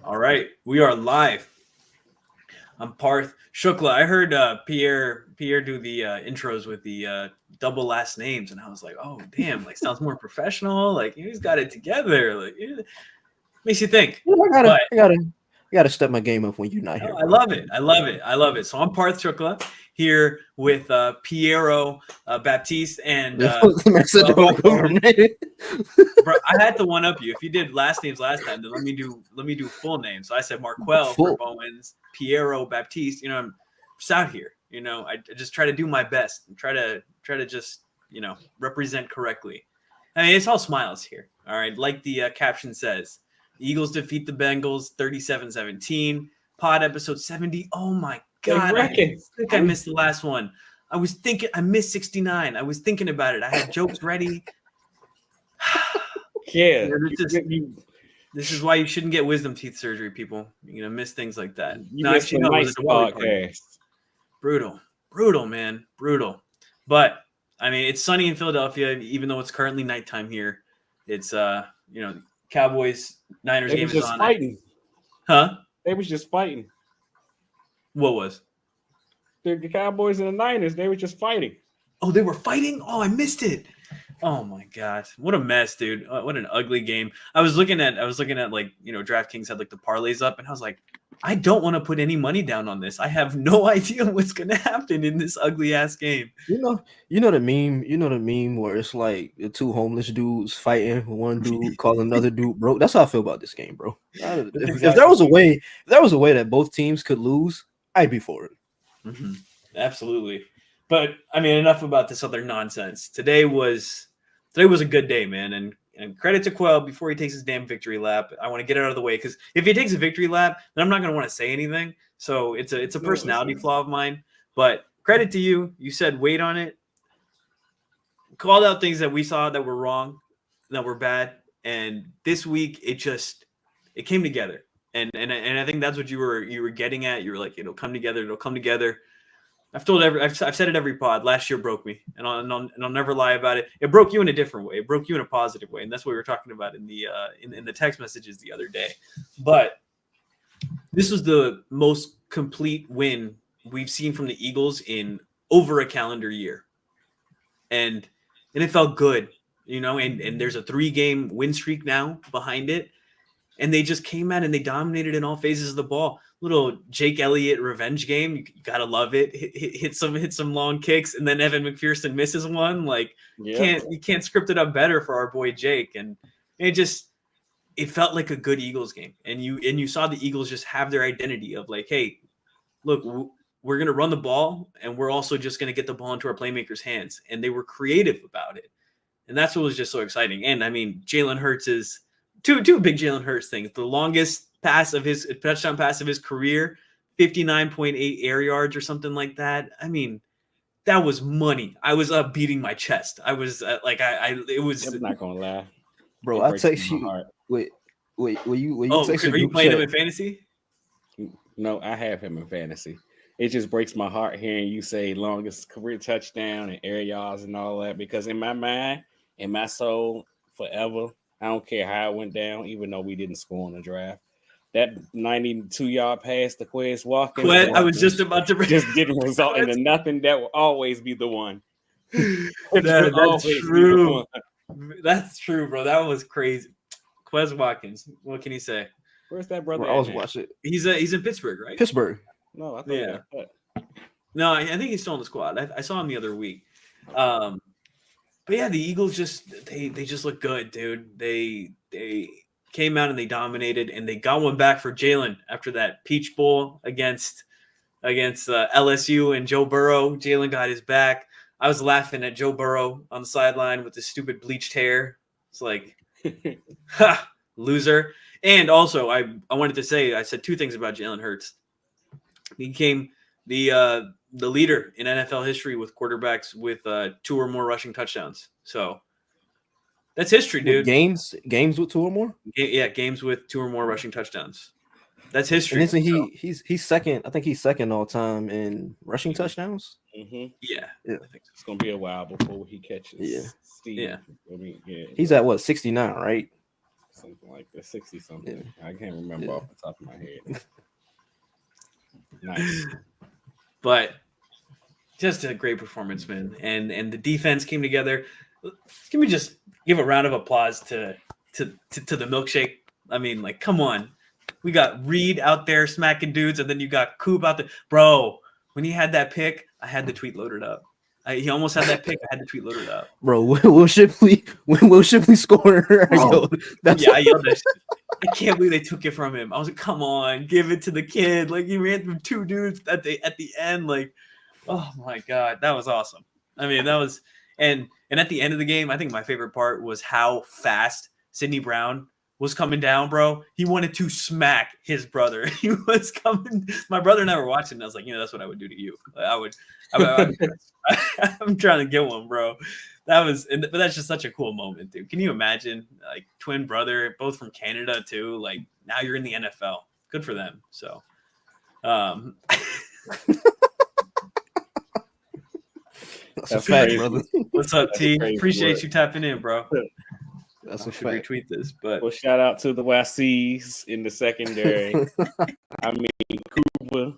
All right, we are live. I'm Parth Shukla. I heard Pierre do the intros with the double last names, and I was like, oh damn, like sounds more professional. Like he's got it together. Like it makes you think. Yeah, But I gotta step my game up when you're not here, I bro. love it. I love it. I love it. So I'm Parth Shukla here with Piero Baptiste and I said the Quell whole Bowens. government. Bro, I had to one up you. If you did last names last time, then let me do full names. So I said Marquell for Full. Bowens, Piero Baptiste. I'm just out here. I just try to do my best and try to just represent correctly. I mean, it's all smiles here. All right, like the caption says, the Eagles defeat the Bengals 37-17. Pod episode 70. Oh my God, I think I missed the last one. I was thinking I missed 69. I was thinking about it. I had jokes ready. Yeah, This is why you shouldn't get wisdom teeth surgery, people. You're gonna miss things like that. You missed a nice podcast. Brutal, man, brutal. But I mean, it's sunny in Philadelphia, even though it's currently nighttime here. It's Cowboys Niners They game was is just on. fighting. Huh? They was just fighting. What was? The Cowboys and the Niners. They were just fighting. Oh, they were fighting? Oh, I missed it. Oh my gosh, what a mess, dude! What an ugly game. I was looking at like DraftKings had like the parlays up, and I was like, I don't want to put any money down on this. I have no idea what's gonna happen in this ugly ass game. You know the meme. You know the meme where it's like the two homeless dudes fighting. One dude calling another dude broke. That's how I feel about this game, bro. If there was a way, that both teams could lose, I'd be for it. Mm-hmm. Absolutely. But I mean, enough about this other nonsense. Today was a good day, man, and credit to Quell before he takes his damn victory lap. I want to get it out of the way because if he takes a victory lap, then I'm not going to want to say anything. So it's a personality flaw of mine. But credit to you. You said wait on it. Called out things that we saw that were wrong, that were bad, and this week it came together. And I think that's what you were getting at. You were like, it'll come together. It'll come together. I've said it every pod. Last year broke me, and I'll never lie about it. It broke you in a different way. It broke you in a positive way, and that's what we were talking about in the in the text messages the other day. But this was the most complete win we've seen from the Eagles in over a calendar year, and it felt good, And there's a 3-game win streak now behind it, and they just came out and they dominated in all phases of the ball. Little Jake Elliott revenge game. You gotta love it. Hit some long kicks, and then Evan McPherson misses one. Like you can't script it up better for our boy Jake. And it felt like a good Eagles game. And you saw the Eagles just have their identity of like, hey, look, we're gonna run the ball, and we're also just gonna get the ball into our playmakers' hands. And they were creative about it, and that's what was just so exciting. And I mean, Jalen Hurts is two big Jalen Hurts things. The longest touchdown pass of his career, 59.8 air yards or something like that. I mean, that was money. I was beating my chest. I was it was. I'm not gonna lie, bro. I text you. Wait. Will you text are you playing him in fantasy? No, I have him in fantasy. It just breaks my heart hearing you say longest career touchdown and air yards and all that, because in my mind, in my soul, forever, I don't care how it went down, even though we didn't score in the draft. That 92-yard pass to Quell Watkins. I was just about to just didn't result into nothing. That will always be the one. That's true. That's true, bro. That was crazy. Quell Watkins. What can you say? Where's that brother? Bro, I was watching it. He's in Pittsburgh, right? Pittsburgh. No, I thought No, I think he's still in the squad. I saw him the other week. But yeah, the Eagles they just look good, dude. They came out and they dominated, and they got one back for Jalen after that Peach Bowl against LSU and Joe Burrow. Jalen got his back. I was laughing at Joe Burrow on the sideline with his stupid bleached hair. It's like, ha, loser. And also, I wanted to say, I said two things about Jalen Hurts. He became the leader in NFL history with quarterbacks with 2 or more rushing touchdowns. So that's history, dude. Games with 2 or more? Yeah, games with 2 or more rushing touchdowns. That's history. And isn't he's second? I think he's second all time in rushing touchdowns. Mm-hmm. Yeah. I think it's gonna be a while before he catches. Yeah. Steve. Yeah. I mean, yeah. He's at what, 69, right? something like that, 60 something. I can't remember off the top of my head. Nice, but just a great performance, man. And the defense came together. Can we just give a round of applause to the milkshake? I mean, like, come on. We got Reed out there smacking dudes, and then you got Coop out there. Bro, when he had that pick, I had the tweet loaded up. He almost had that pick. I had the tweet loaded up. Bro, Will Shipley scored. Yo, yeah, I yelled that shit. I can't believe they took it from him. I was like, come on, give it to the kid. Like, he ran through two dudes at the end. Like, oh my God, that was awesome. I mean, that was and at the end of the game, I think my favorite part was how fast Sidney Brown was coming down, bro. He wanted to smack his brother. He was coming. My brother and I were watching. And I was like, that's what I would do to you. I'm trying to get one, bro. But that's just such a cool moment, dude. Can you imagine, like, twin brother, both from Canada too? Like, now you're in the NFL. Good for them. So, that's a fact, brother. What's up, T? Appreciate you tapping in, bro. That's a fact. Retweet this, but well, shout out to the YCs in the secondary. I mean, Cooper.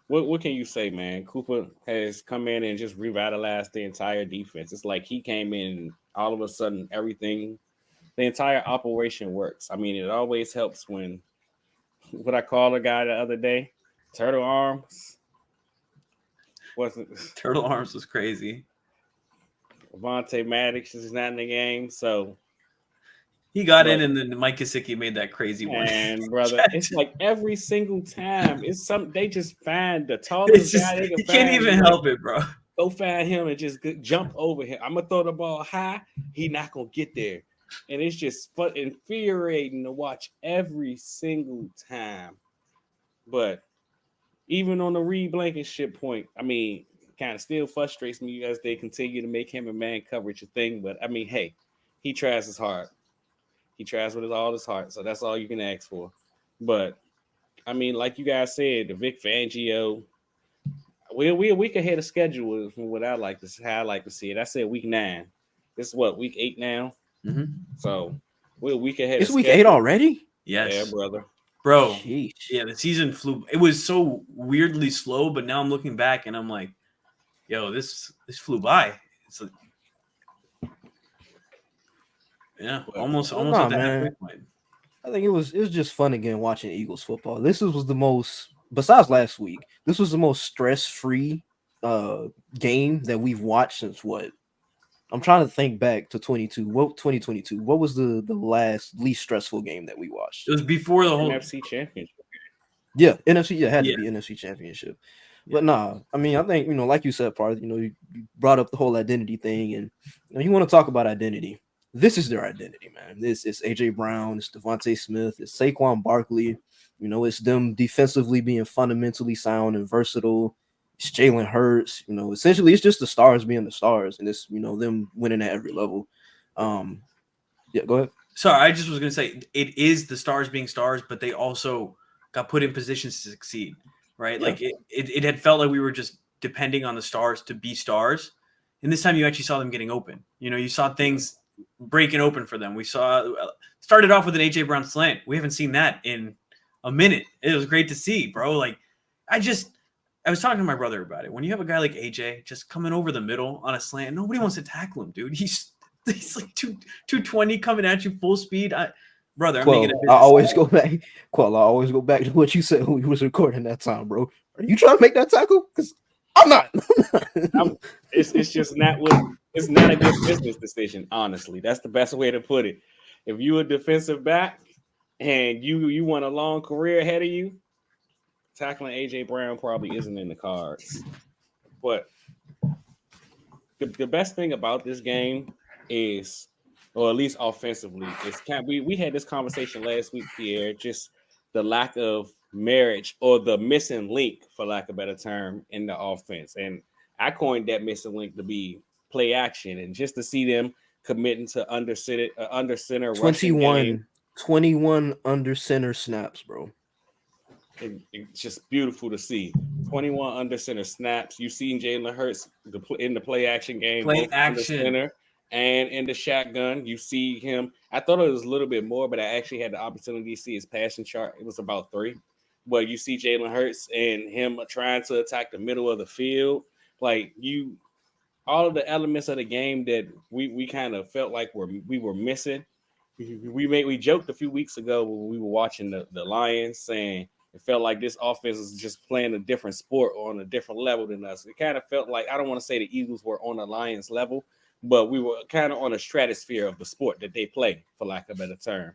What can you say, man? Cooper has come in and just revitalized the entire defense. It's like he came in, all of a sudden, everything, the entire operation works. I mean, it always helps when, what I called a guy the other day, Turtle Arms. Turtle Arms was crazy. Avonte Maddox is not in the game, so he got in, and then Mike Gesicki made that crazy one. And brother, it's like every single time, it's something they just find the tallest guy they can you find. Can't even help it, bro. Go find him and just jump over him. I'm gonna throw the ball high. He not gonna get there, and it's just infuriating to watch every single time. But even on the Reed Blankenship point, I mean, kind of still frustrates me as they continue to make him a man coverage a thing. But I mean, hey, he tries his hard. He tries with all his heart, so that's all you can ask for. But I mean, like you guys said, the Vic Fangio, we're a week ahead of schedule from what I like to see. How I like to see it. I said week 9. This is what, week 8 now. Mm-hmm. So we're a week ahead. It's week 8 already. Yes, yeah, brother. Bro, Jeez. Yeah, the season flew. It was so weirdly slow, but now I'm looking back and I'm like, yo, this flew by. It's like, yeah, almost at the halfway point. I think it was just fun again watching Eagles football. This was the most, besides last week, this was the most stress-free game that we've watched since what? I'm trying to think back to 2022. What was the least stressful game that we watched? It was before the whole NFC Championship. Yeah, NFC. Yeah, it had to be NFC Championship. But nah, I mean, I think, like you said, Parth, you brought up the whole identity thing, and you want to talk about identity. This is their identity, man. This is AJ Brown, it's Devontae Smith, it's Saquon Barkley. It's them defensively being fundamentally sound and versatile. It's Jalen Hurts. Essentially, it's just the stars being the stars, and it's them winning at every level. Yeah, go ahead. Sorry, I just was gonna say it is the stars being stars, but they also got put in positions to succeed, right? Yeah. Like it had felt like we were just depending on the stars to be stars, and this time you actually saw them getting open. You saw things breaking open for them. We started off with an AJ Brown slant. We haven't seen that in a minute. It was great to see, bro. Like I was talking to my brother about it. When you have a guy like AJ just coming over the middle on a slant, nobody wants to tackle him, dude. He's like 220 coming at you full speed. Brother, I'm making it. I always go back to what you said when we was recording that time, bro. Are you trying to make that tackle? Because I'm not. It's just not it's not a good business decision, honestly. That's the best way to put it. If you're a defensive back and you want a long career ahead of you, tackling AJ Brown probably isn't in the cards. But the best thing about this game is, or at least offensively, is we had this conversation last week, Pierre, just the lack of marriage or the missing link, for lack of a better term, in the offense. And I coined that missing link to be play action, and just to see them committing to under center 21 under center snaps, bro. It's just beautiful to see. 21 under center snaps. You've seen Jalen Hurts in the play action game. Play action. And in the shotgun, you see him. I thought it was a little bit more, but I actually had the opportunity to see his passing chart. It was about 3. But you see Jalen Hurts and him trying to attack the middle of the field. Like all of the elements of the game that we kind of felt like we were missing. We joked a few weeks ago when we were watching the Lions, saying it felt like this offense is just playing a different sport or on a different level than us. It kind of felt like, I don't want to say the Eagles were on the Lions level, but we were kind of on a stratosphere of the sport that they play, for lack of a better term.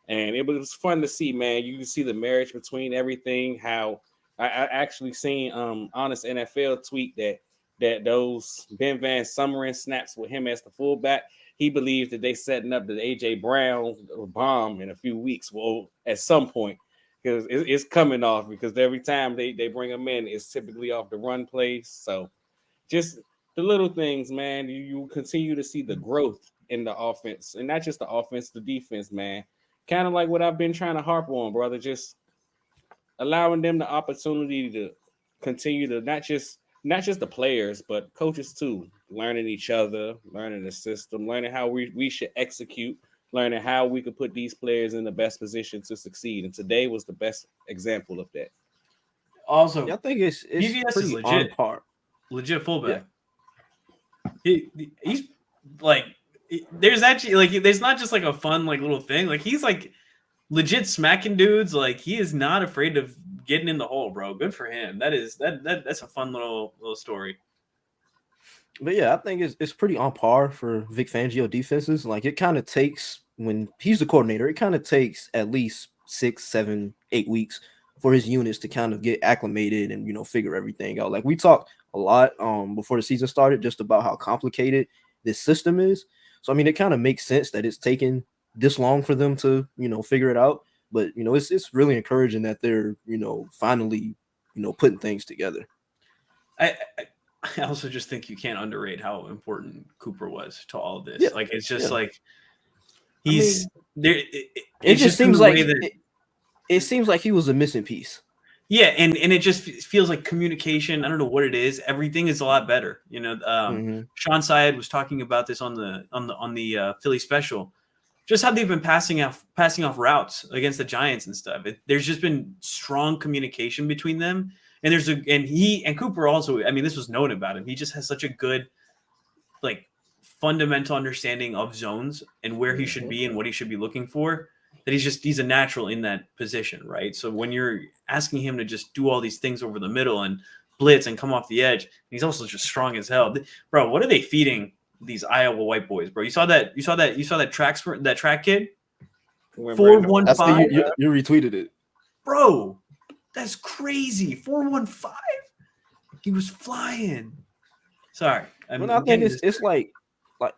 And it was fun to see, man. You can see the marriage between everything. How I actually seen Honest NFL tweet that those Ben Van Sumeren snaps with him as the fullback, he believes that they setting up the AJ Brown bomb in a few weeks. Well, at some point, because it's coming off, because every time they bring him in, it's typically off the run plays. So just the little things, man. You continue to see the growth in the offense, and not just the offense, the defense, man. Kind of like what I've been trying to harp on, brother. Just allowing them the opportunity to continue to not just the players, but coaches too, learning each other, learning the system, learning how we should execute, learning how we could put these players in the best position to succeed. And today was the best example of that. Also, Yeah, I think it's BVS is pretty on legit. par. Legit fullback. He's like, there's actually like, there's not just like a fun like little thing. Like he's like legit smacking dudes. Like he is not afraid of getting in the hole, bro. Good for him. That's a fun little story. But yeah, I think it's pretty on par for Vic Fangio defenses. Like it kind of takes, when he's the coordinator, it kind of takes at least 6, 7, 8 weeks for his units to kind of get acclimated and figure everything out. Like we talked a lot before the season started just about how complicated this system is. So I mean, it kind of makes sense that it's taken this long for them to figure it out. But it's really encouraging that they're finally putting things together. I also just think you can't underrate how important Cooper was to all of this. Yeah. Like it's just Yeah. like he's there. It just seems like it seems like he was a missing piece. Yeah, and it just feels like communication. I don't know what it is. Everything is a lot better. Sean Syed was talking about this on the Philly special. Just how they've been passing off routes against the Giants and stuff. There's just been strong communication between them, and he and Cooper also. I mean, this was known about him. He just has such a good, like, fundamental understanding of zones and where he should be and what he should be looking for. That he's a natural in that position, right? So when you're asking him to just do all these things over the middle and blitz and come off the edge, he's also just strong as hell, bro. What are they feeding these Iowa white boys, bro? You saw that track kid, 415. You retweeted it, bro. That's crazy. 415. He was flying. Sorry, I think it's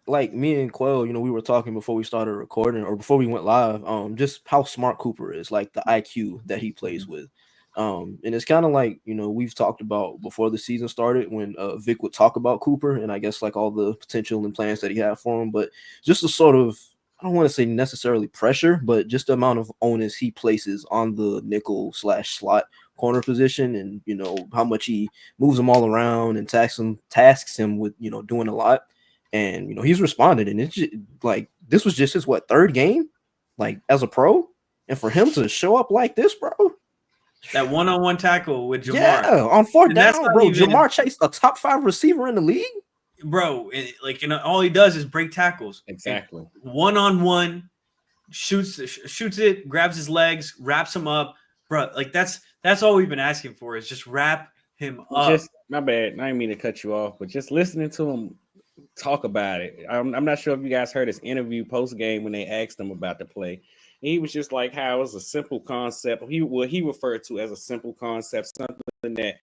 like me and Quell, we were talking before we started recording or before we went live, just how smart Cooper is, like the IQ that he plays with. And it's kind of like, we've talked about before the season started when Vic would talk about Cooper and I guess like all the potential and plans that he had for him, but just the sort of, I don't want to say necessarily pressure, but just the amount of onus he places on the nickel / slot corner position and, how much he moves them all around and tasks him with, doing a lot. And he's responded, and it's just, like this was just his third game, like as a pro, and for him to show up like this, bro. That one-on-one tackle with Jamar, yeah, on 4th down, bro. Jamar chased a top 5 receiver in the league, bro. All he does is break tackles. Exactly. One-on-one, shoots it, grabs his legs, wraps him up, bro. Like that's all we've been asking for is just wrap him up. Just my bad. I didn't mean to cut you off, but just listening to him talk about it. I'm not sure if you guys heard his interview post game when they asked him about the play. And he was just like how it was a simple concept. He referred to as a simple concept, something that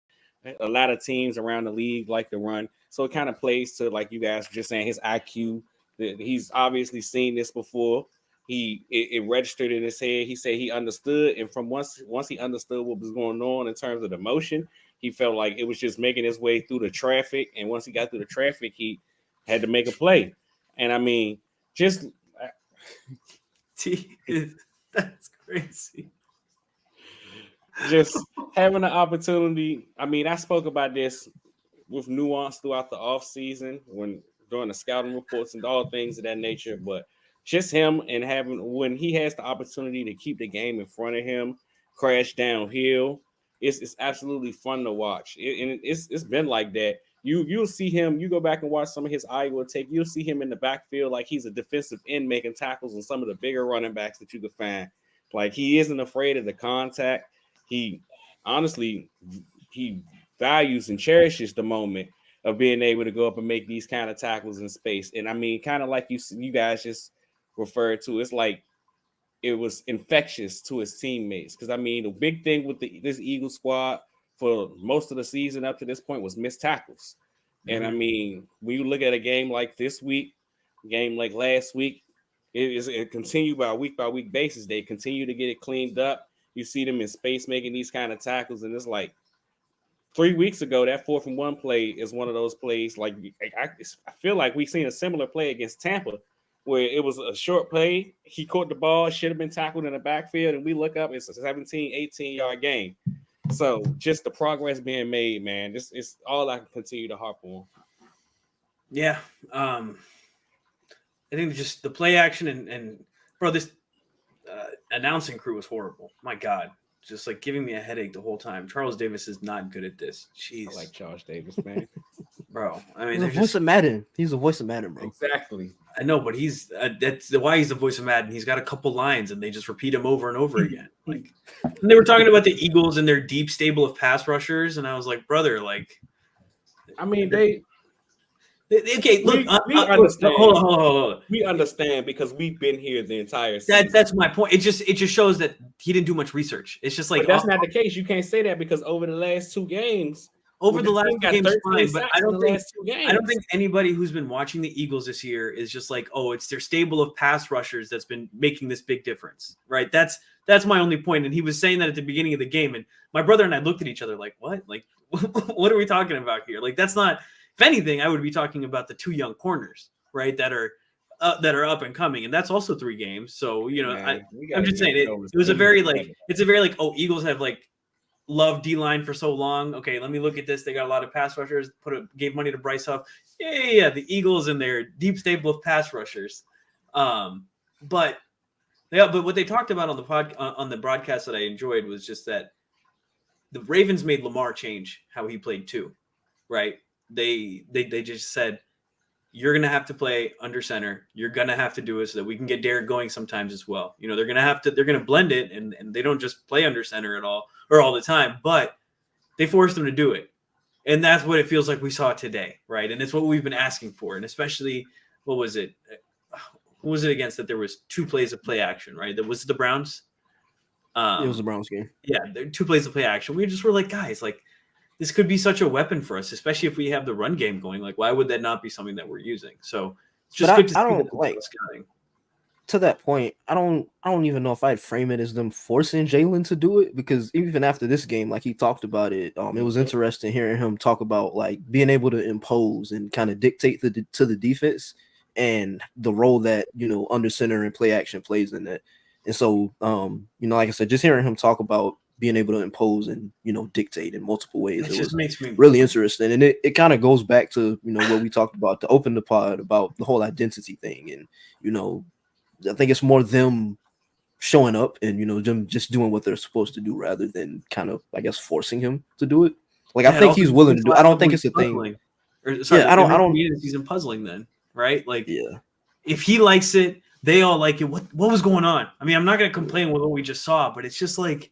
a lot of teams around the league like to run. So it kind of plays to, like you guys were just saying, his IQ. He's obviously seen this before. It registered in his head. He said he understood, and from once he understood what was going on in terms of the motion, he felt like it was just making his way through the traffic. And once he got through the traffic, he had to make a play. And I mean, just that's crazy. Just having the opportunity. I mean, I spoke about this with nuance throughout the offseason when during the scouting reports and all things of that nature. But just him and having when he has the opportunity to keep the game in front of him, crash downhill, it's absolutely fun to watch. It's been like that. You'll see him. You go back and watch some of his Iowa tape. You'll see him in the backfield like he's a defensive end making tackles on some of the bigger running backs that you could find. Like he isn't afraid of the contact. He honestly he values and cherishes the moment of being able to go up and make these kind of tackles in space. And I mean, kind of like you guys just referred to, it's like it was infectious to his teammates. Because I mean, the big thing with this Eagles squad for most of the season up to this point was missed tackles. And I mean, when you look at a game like this week, game like last week, it continued by week basis. They continue to get it cleaned up. You see them in space making these kind of tackles, and it's like 3 weeks ago, that 4th and 1 play is one of those plays. Like I feel like we've seen a similar play against Tampa, where it was a short play. He caught the ball, should have been tackled in the backfield, and we look up, it's a 17, 18-yard game. So just the progress being made, man. This is all I can continue to harp on. Yeah. I think just the play action and bro, this announcing crew was horrible. My God. Just like giving me a headache the whole time. Charles Davis is not good at this. Jeez. I like Charles Davis, man. Bro, I mean, He's the voice of Madden. He's the voice of Madden, bro. Exactly. I know, but he's that's why he's the voice of Madden. He's got a couple lines, and they just repeat him over and over again. Like, and they were talking about the Eagles and their deep stable of pass rushers, and I was like, brother, like, I mean, they okay. Look, we understand. Hold on. We understand because we've been here the entire season. That's my point. It just shows that he didn't do much research. It's just like but that's not the case. You can't say that because over the last 2 games. Over the last 2 games, fine, but I don't think anybody who's been watching the Eagles this year is just like, oh, it's their stable of pass rushers that's been making this big difference, right? That's my only point. And he was saying that at the beginning of the game, and my brother and I looked at each other like, what? Like, what are we talking about here? Like, that's not. If anything, I would be talking about the 2 young corners, right? That are up and coming, and that's also 3 games. So I'm just saying it was a very like oh, Eagles have like. Love D-line for so long. Okay, let me look at this. They got a lot of pass rushers. Gave money to Bryce Huff. Yeah. The Eagles and their deep stable of pass rushers. But what they talked about on the broadcast that I enjoyed was just that the Ravens made Lamar change how he played too, right? They just said you're gonna have to play under center. You're gonna have to do it so that we can get Derek going sometimes as well. You know, they're gonna blend it, and they don't just play under center at all. Or all the time, but they forced them to do it. And that's what it feels like we saw today, right? And it's what we've been asking for. And especially, what was it? Who was it against that there was 2 plays of play action, right? That was the Browns. It was the Browns game. Yeah, 2 plays of play action. We just were like, guys, like, this could be such a weapon for us, especially if we have the run game going. Like, why would that not be something that we're using? So it's just good to see scouting. To that point, I don't even know if I'd frame it as them forcing Jalen to do it, because even after this game, like he talked about it, it was interesting hearing him talk about like being able to impose and kind of dictate to the defense and the role that under center and play action plays in that. And so like I said, just hearing him talk about being able to impose and dictate in multiple ways, it just makes me really interesting. And it kind of goes back to what we talked about to open the pod about the whole identity thing, and I think it's more them showing up and them just doing what they're supposed to do rather than kind of, I guess, forcing him to do it. Like, I think he's willing to do. I don't think it's a thing. I don't. He's puzzling then, right? Like, if he likes it, they all like it. What was going on? I mean, I'm not gonna complain with what we just saw, but it's just like,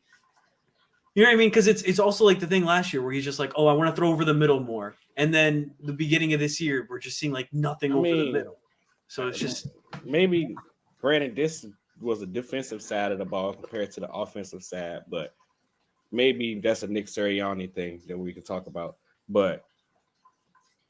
you know what I mean? Because it's also like the thing last year where he's just like, oh, I want to throw over the middle more, and then the beginning of this year, we're just seeing like nothing over the middle. So it's just maybe. Granted, this was a defensive side of the ball compared to the offensive side, but maybe that's a Nick Sirianni thing that we can talk about. But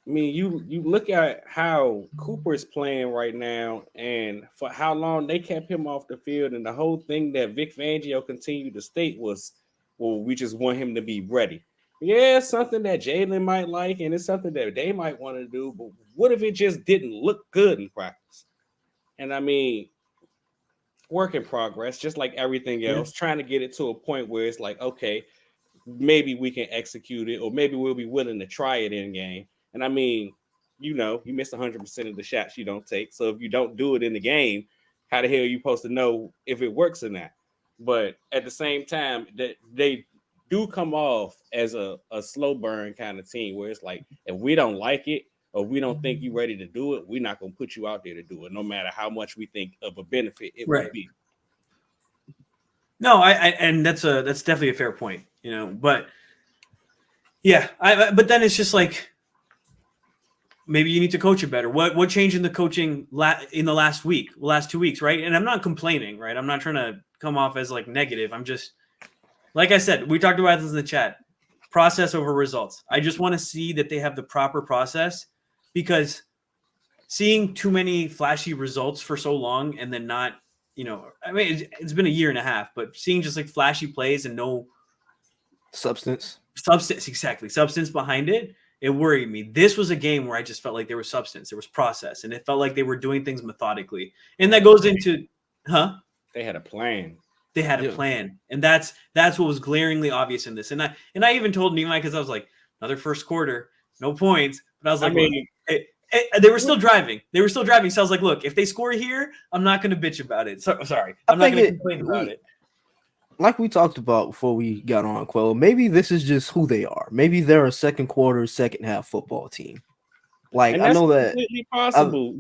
I mean, you look at how Cooper's playing right now, and for how long they kept him off the field, and the whole thing that Vic Fangio continued to state was, well, we just want him to be ready. Yeah, it's something that Jalen might like, and it's something that they might want to do. But what if it just didn't look good in practice? And I mean, work in progress, just like everything else, trying to get it to a point where it's like, okay, maybe we can execute it, or maybe we'll be willing to try it in game. And I mean, you miss 100% of the shots you don't take. So if you don't do it in the game, how the hell are you supposed to know if it works or not? But at the same time, that they do come off as a slow burn kind of team where it's like, if we don't like it or we don't think you're ready to do it, we're not going to put you out there to do it, no matter how much we think of a benefit it would be. No, I and that's definitely a fair point, but yeah, but then it's just like, maybe you need to coach it better. What changed in the coaching in the last 2 weeks, right? And I'm not complaining, right? I'm not trying to come off as like negative. I'm just, like I said, we talked about this in the chat, process over results. I just want to see that they have the proper process, because seeing too many flashy results for so long and then not, I mean, it's been a year and a half, but seeing just like flashy plays and no substance behind it, it worried me. This was a game where I just felt like there was substance, there was process, and it felt like they were doing things methodically. And that goes into, They had a plan. They had a plan, and that's what was glaringly obvious in this. And I even told Nehemiah, because I was like, another first quarter, no points. But I was like, they were still driving. So I was like, look, if they score here, I'm not going to bitch about it. Sorry, I'm not going to complain about it. Like we talked about before we got on, Quell, maybe this is just who they are. Maybe they're a second quarter, second half football team. Like, I know that completely possible.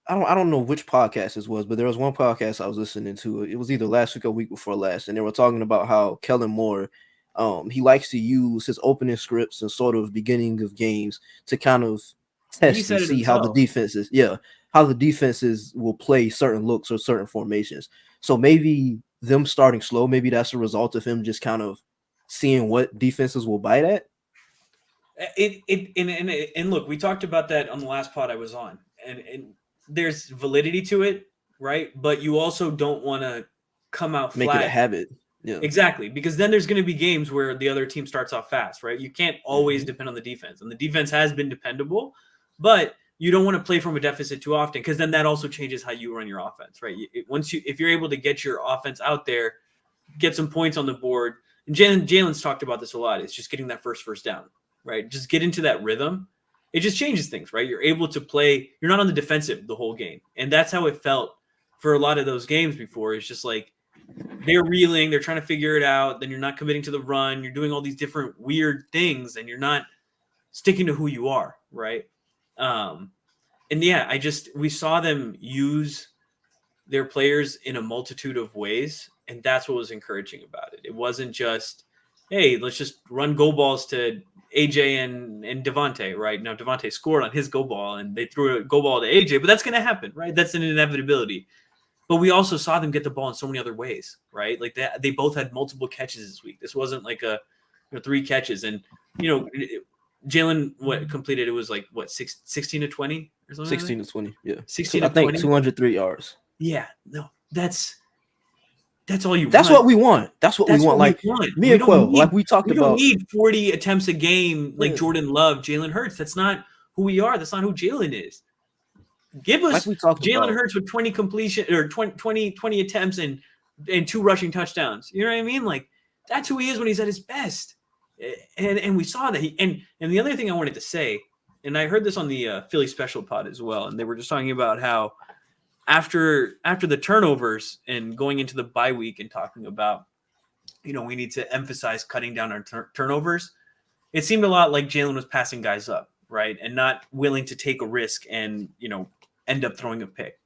I don't know which podcast this was, but there was one podcast I was listening to. It was either last week or week before last, and they were talking about how Kellen Moore, he likes to use his opening scripts and sort of beginning of games to kind of test and see how the defenses will play certain looks or certain formations. So maybe them starting slow, maybe that's a result of him just kind of seeing what defenses will bite at. And look, we talked about that on the last pod I was on, and there's validity to it, right? But you also don't want to come out make flat. It a habit. Yeah, exactly, because then there's going to be games where the other team starts off fast, right? You can't always depend on the defense, and the defense has been dependable, but you don't want to play from a deficit too often, because then that also changes how you run your offense, right? If you're able to get your offense out there, get some points on the board, and Jalen's talked about this a lot. It's just getting that first down, right? Just get into that rhythm. It just changes things, right? You're able to play. You're not on the defensive the whole game, and that's how it felt for a lot of those games before. It's just like they're reeling, they're trying to figure it out. Then you're not committing to the run. You're doing all these different weird things, and you're not sticking to who you are, right? And yeah, we saw them use their players in a multitude of ways, and that's what was encouraging about it. It wasn't just, hey, let's just run go balls to AJ and Devontae, right? Now Devontae scored on his go ball, and they threw a go ball to AJ, but that's going to happen, right? That's an inevitability. But we also saw them get the ball in so many other ways, right? Like they both had multiple catches this week. This wasn't like 3 catches, and Jalen completed. It was like 16 to 20 or something. 16 to 20, yeah. 16 I to think 20. 203 yards. Yeah, no, that's all you. That's want. what we want. That's what we want. Like me and Quell, like we talked about. We don't need 40 attempts a game like Jordan Love, Jalen Hurts. That's not who we are. That's not who Jalen is. Give us Jalen Hurts with 20 completion or 20 attempts and 2 rushing touchdowns. You know what I mean? Like that's who he is when he's at his best. And we saw that. And the other thing I wanted to say, and I heard this on the Philly special pod as well, and they were just talking about how after the turnovers and going into the bye week and talking about, we need to emphasize cutting down our turnovers. It seemed a lot like Jalen was passing guys up, right, and not willing to take a risk and end up throwing a pick.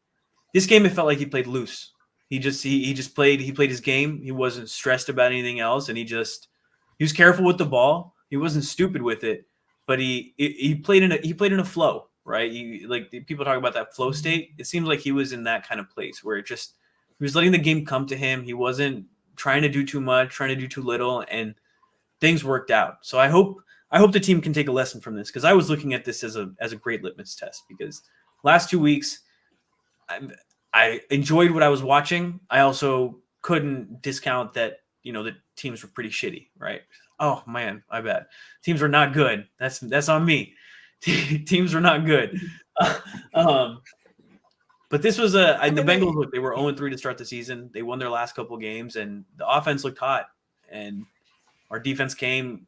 This game, it felt like he played loose. He played his game. He wasn't stressed about anything else, and he was careful with the ball. He wasn't stupid with it, but he played in a flow, right? Like people talk about that flow state. It seems like he was in that kind of place where he was letting the game come to him. He wasn't trying to do too much, trying to do too little, and things worked out. So I hope the team can take a lesson from this, because I was looking at this as a great litmus test, because last 2 weeks I enjoyed what I was watching. I also couldn't discount that the teams were pretty shitty, right? Oh man, I bet teams were not good. That's on me. Teams were not good. But this was the Bengals. They were 0-3 to start the season. They won their last couple games, and the offense looked hot. And our defense came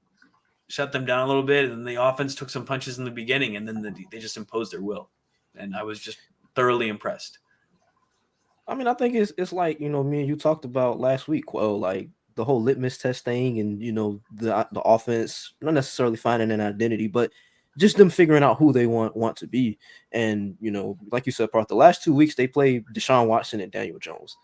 shut them down a little bit, and the offense took some punches in the beginning, and then they just imposed their will, and I was just thoroughly impressed. I mean, I think it's like, me and you talked about last week, Quell, like the whole litmus test thing, and the offense not necessarily finding an identity, but just them figuring out who they want to be. And like you said, Parth, the last 2 weeks they played Deshaun Watson and Daniel Jones.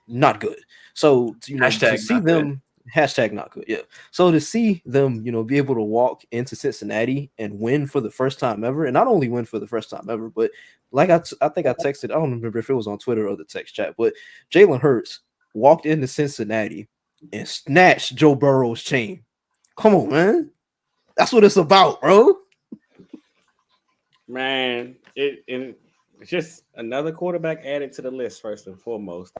Not good. So to see them hashtag not good. Yeah. So to see them, be able to walk into Cincinnati and win for the first time ever, and not only win for the first time ever, but like I think I texted, I don't remember if it was on Twitter or the text chat, but Jalen Hurts walked into Cincinnati and snatched Joe Burrow's chain. Come on, man. That's what it's about, bro. Man, it's just another quarterback added to the list, first and foremost.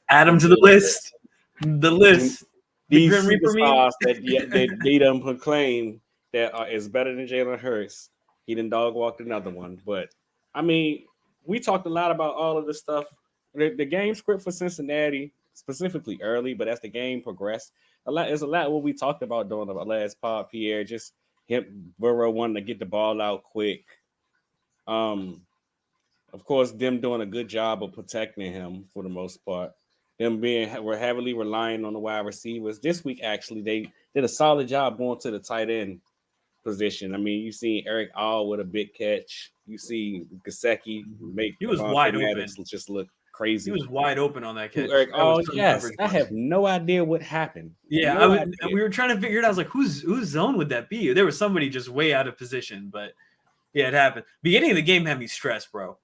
Add him to the list. The list. These superstars that they done proclaim that is better than Jalen Hurts. He done dog walked another one. But, I mean, we talked a lot about all of this stuff. The game script for Cincinnati, specifically early, but as the game progressed, there's a lot what we talked about during the last pod, Pierre, just him, Burrow wanting to get the ball out quick. Of course, them doing a good job of protecting him for the most part. We're heavily relying on the wide receivers. This week, actually, they did a solid job going to the tight end position. I mean, you see Eric All with a big catch. You see Gesicki make he was wide open. Just look crazy. He was wide open on that catch. Eric All, yes. I have no idea what happened. Yeah, we were trying to figure it out. I was like, whose zone would that be? There was somebody just way out of position, but yeah, it happened. Beginning of the game had me stressed, bro.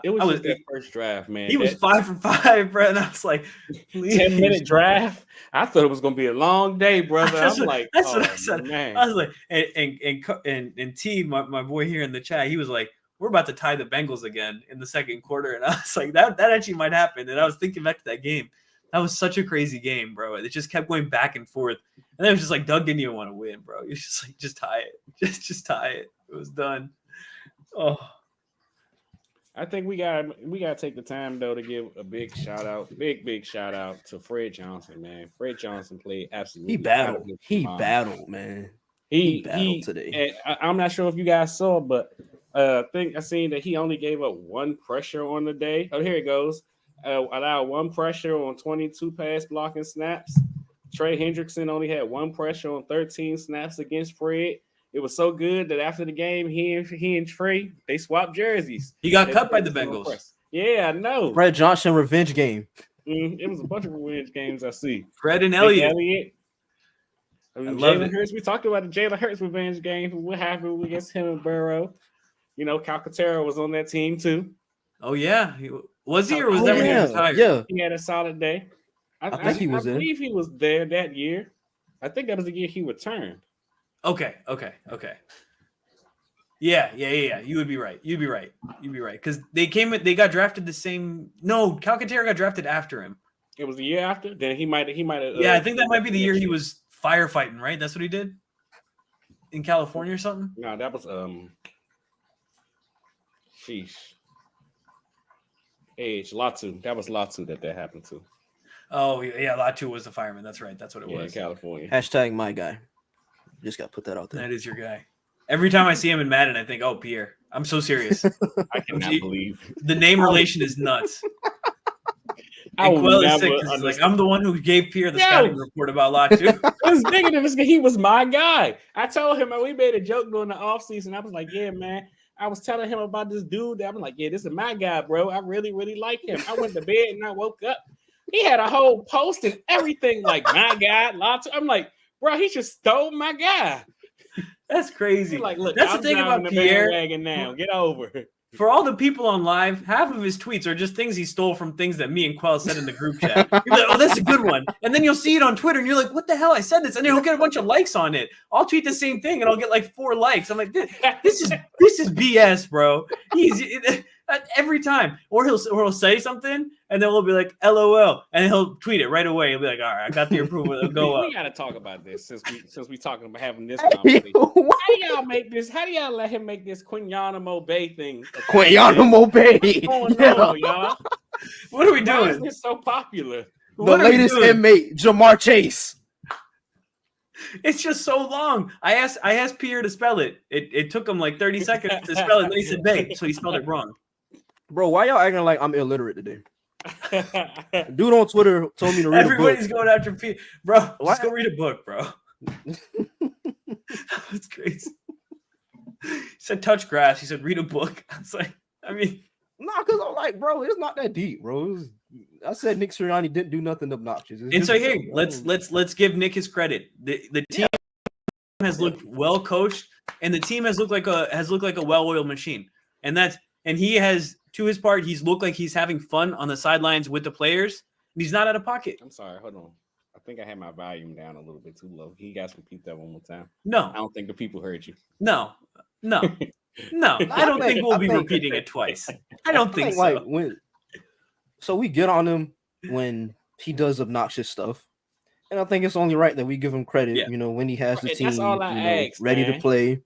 It was their first draft, man. He was 5 for 5, bro. And I was like, 10-minute draft. I thought it was gonna be a long day, brother. That's what I said. Man. I was like, and T, my boy here in the chat, he was like, we're about to tie the Bengals again in the second quarter. And I was like, that actually might happen. And I was thinking back to that game. That was such a crazy game, bro. It just kept going back and forth. And then it was just like, Doug didn't even want to win, bro. He was just like, just tie it. Just tie it. It was done. Oh. I think we gotta take the time though to give a big shout out to Fred Johnson, man. Fred Johnson played absolutely. He battled, man. He battled today. I'm not sure if you guys saw, but I think I seen that he only gave up one pressure on the day. Oh, here it goes. Allowed one pressure on 22 pass blocking snaps. Trey Hendrickson only had one pressure on 13 snaps against Fred. It was so good that after the game, he and Trey, they swapped jerseys. He got cut by the Bengals. Yeah, I know. Fred Johnson revenge game. It was a bunch of revenge games I see. Fred and Elliott. Jalen Hurts. We talked about the Jalen Hurts revenge game. What happened against him and Burrow? Calcaterra was on that team too. Oh yeah, was he or was that when he was retired? Yeah, he had a solid day. I think he was. I believe he was there that year. I think that was the year he returned. Okay. Yeah. You would be right. Because they got drafted the same. No, Calcaterra got drafted after him. It was the year after. Then he might have. Yeah, I think that might be the year he was firefighting. Right, that's what he did in California or something. No, that was sheesh. Latu. That was Latu that happened to. Oh yeah, Latu was the fireman. That's right. That's what it was. In California. Hashtag my guy. Just got to put that out there. That is your guy. Every time I see him in Madden, I think, oh, Pierre. I'm so serious. I cannot believe. The name relation is nuts. And Quell is sick because like, I'm the one who gave Pierre the scouting report about Latu. It was bigger than this. He was my guy. I told him, we made a joke during the offseason. I was like, yeah, man. I was telling him about this dude. I'm like, yeah, this is my guy, bro. I really, really like him. I went to bed and I woke up. He had a whole post and everything like my guy, Latu. I'm like, bro, he just stole my guy. That's crazy. Like, look, that's the thing about Pierre. Now, get over it. For all the people on live, half of his tweets are just things he stole from things that me and Quell said in the group chat. You're like, oh, that's a good one. And then you'll see it on Twitter and you're like, what the hell? I said this. And then he'll get a bunch of likes on it. I'll tweet the same thing and I'll get like 4 likes. I'm like, this is BS, bro. He's every time. Or he'll say something and then we'll be like, LOL. And he'll tweet it right away. He'll be like, all right, I got the approval. It'll go up. We got to talk about this since we talking about having this conversation. How do y'all let him make this Quinyanamo Bay thing? Quinyanamo Bay. Y'all? What are we doing? Why is this so popular? The latest inmate, Jamar Chase. It's just so long. I asked Pierre to spell it. It took him like 30 seconds to spell it. And then he said "bay," so he spelled it wrong. Bro, why y'all acting like I'm illiterate today? Dude on Twitter told me to read Everybody's a book. going after Pierre, bro. Why? Just go read a book, bro. That's crazy. He said touch grass. He said read a book. I was like, I mean, Nah, because I'm like, bro, it's not that deep, bro. I said Nick Sirianni didn't do nothing obnoxious. and so here, let's give Nick his credit. The team has looked well coached, and the team has looked like a well-oiled machine. And he has, to his part, he's looked like he's having fun on the sidelines with the players. And he's not out of pocket. I'm sorry, hold on. I think I had my volume down a little bit too low. Can you guys repeat that one more time? No, I don't think the people heard you. No. I don't think we'll be repeating it twice. I don't think so. Like so we get on him when he does obnoxious stuff, and I think it's only right that we give him credit. Yeah. You know, when he has the team ask, ready man. to play.